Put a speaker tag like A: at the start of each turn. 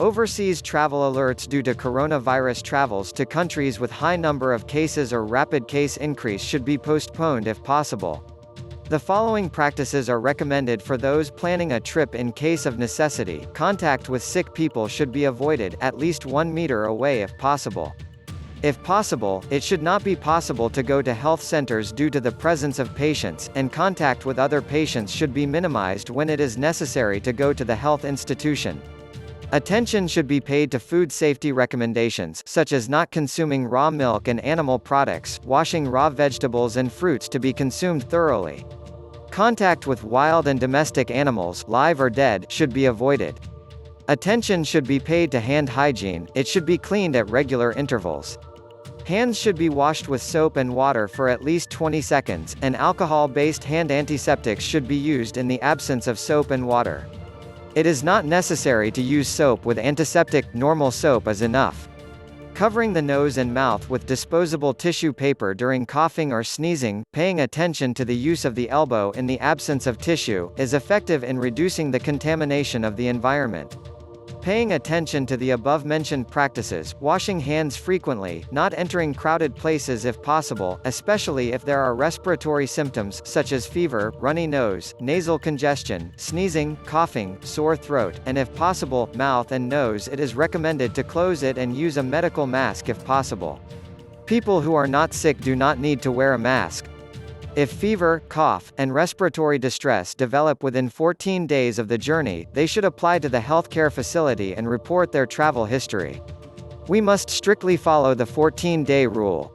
A: Overseas travel alerts due to coronavirus travels to countries with high number of cases or rapid case increase should be postponed if possible. The following practices are recommended for those planning a trip in case of necessity. Contact with sick people should be avoided, at least 1 meter away if possible. If possible, it should not be possible to go to health centers due to the presence of patients, and contact with other patients should be minimized when it is necessary to go to the health institution. Attention should be paid to food safety recommendations, such as not consuming raw milk and animal products, washing raw vegetables and fruits to be consumed thoroughly. Contact with wild and domestic animals, live or dead, should be avoided. Attention should be paid to hand hygiene, it should be cleaned at regular intervals. Hands should be washed with soap and water for at least 20 seconds, and alcohol-based hand antiseptics should be used in the absence of soap and water. It is not necessary to use soap with antiseptic, normal soap is enough. Covering the nose and mouth with disposable tissue paper during coughing or sneezing, paying attention to the use of the elbow in the absence of tissue, is effective in reducing the contamination of the environment. Paying attention to the above-mentioned practices, washing hands frequently, not entering crowded places if possible, especially if there are respiratory symptoms, such as fever, runny nose, nasal congestion, sneezing, coughing, sore throat, and if possible, mouth and nose. It is recommended to close it and use a medical mask if possible. People who are not sick do not need to wear a mask. If fever, cough, and respiratory distress develop within 14 days of the journey, they should apply to the healthcare facility and report their travel history. We must strictly follow the 14-day rule.